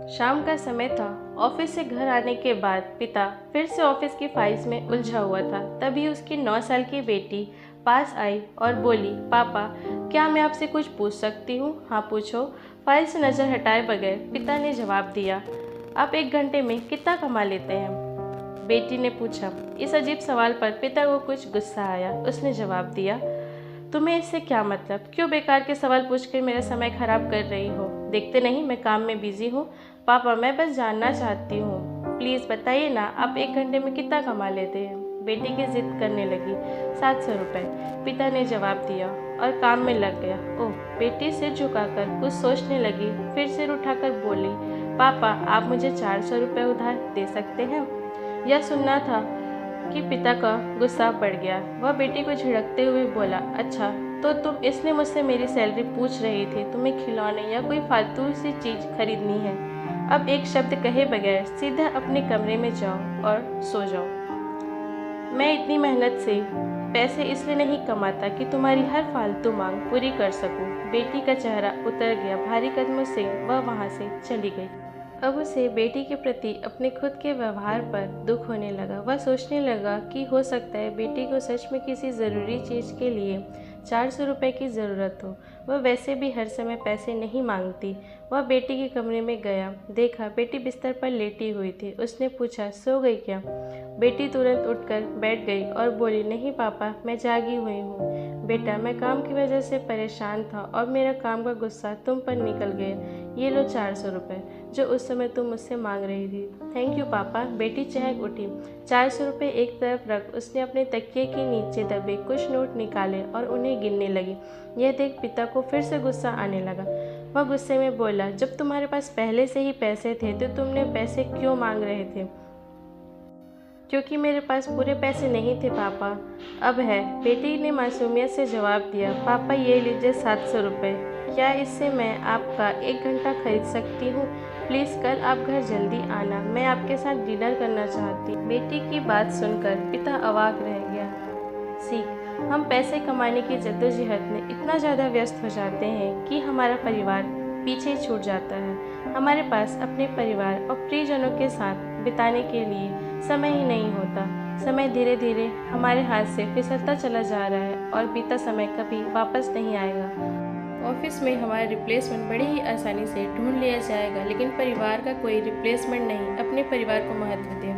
शाम का समय था। ऑफिस से घर आने के बाद पिता फिर से ऑफिस की फाइल्स में उलझा हुआ था। तभी उसकी 9 साल की बेटी पास आई और बोली, पापा क्या मैं आपसे कुछ पूछ सकती हूँ? हाँ पूछो। फाइल से नज़र हटाए बगैर पिता ने जवाब दिया। आप 1 घंटे में कितना कमा लेते हैं? बेटी ने पूछा। इस अजीब सवाल पर पिता को कुछ गुस्सा आया। उसने जवाब दिया, तुम्हें इससे क्या मतलब? क्यों बेकार के सवाल पूछकर मेरा समय खराब कर रही हो? देखते नहीं मैं काम में बिजी हूँ। पापा मैं बस जानना चाहती हूँ, प्लीज़ बताइए ना, आप 1 घंटे में कितना कमा लेते हैं? बेटी की जिद करने लगी। 700 रुपये, पिता ने जवाब दिया और काम में लग गया। ओह, बेटी सिर झुकाकर कुछ सोचने लगी, फिर सिर उठाकर बोली, पापा आप मुझे 400 रुपये उधार दे सकते हैं? यह सुनना था कि पिता का गुस्सा बढ़ गया। वह बेटी को झिड़कते हुए बोला, अच्छा तो तुम इसलिए मुझसे मेरी सैलरी पूछ रही थी? तुम्हें खिलौने या कोई फालतू सी चीज़ खरीदनी है? अब एक शब्द कहे बगैर सीधा अपने कमरे में जाओ और सो जाओ। मैं इतनी मेहनत से पैसे इसलिए नहीं कमाता कि तुम्हारी हर फालतू मांग पूरी कर सकूं। बेटी का चेहरा उतर गया। भारी कदमों से वह वहां से चली गई। अब उसे बेटी के प्रति अपने खुद के व्यवहार पर दुख होने लगा। वह सोचने लगा कि हो सकता है बेटी को सच में किसी ज़रूरी चीज़ के लिए 400 रुपये की ज़रूरत हो। वह वैसे भी हर समय पैसे नहीं मांगती। वह बेटी के कमरे में गया, देखा बेटी बिस्तर पर लेटी हुई थी। उसने पूछा, सो गई क्या? बेटी तुरंत उठकर बैठ गई और बोली, नहीं पापा मैं जागी हुई हूँ। बेटा मैं काम की वजह से परेशान था और मेरा काम का गुस्सा तुम पर निकल गया। ये लो 400 रुपये जो उस समय तुम मुझसे मांग रही थी। थैंक यू पापा। बेटी चहक उठी। 400 रुपये एक तरफ रख उसने अपने तकिए के नीचे दबे कुछ नोट निकाले और उन्हें गिनने लगी। यह देख पिता को फिर से गुस्सा आने लगा। वह गुस्से में बोला, जब तुम्हारे पास पहले से ही पैसे थे तो तुमने पैसे क्यों मांग रहे थे? क्योंकि मेरे पास पूरे पैसे नहीं थे पापा, अब है। बेटी ने मासूमियत से जवाब दिया, पापा ये लीजिए 700 रुपये। क्या इससे मैं आपका 1 घंटा खरीद सकती हूँ? प्लीज़ कल आप घर जल्दी आना, मैं आपके साथ डिनर करना चाहती। बेटी की बात सुनकर पिता अवाक रह गया। सीख, हम पैसे कमाने की जद्दोजहद में इतना ज़्यादा व्यस्त हो जाते हैं कि हमारा परिवार पीछे छूट जाता है। हमारे पास अपने परिवार और प्रियजनों के साथ बिताने के लिए समय ही नहीं होता। समय धीरे धीरे हमारे हाथ से फिसलता चला जा रहा है और बीता समय कभी वापस नहीं आएगा। ऑफिस में हमारा रिप्लेसमेंट बड़ी ही आसानी से ढूंढ लिया जाएगा, लेकिन परिवार का कोई रिप्लेसमेंट नहीं। अपने परिवार को महत्व दें।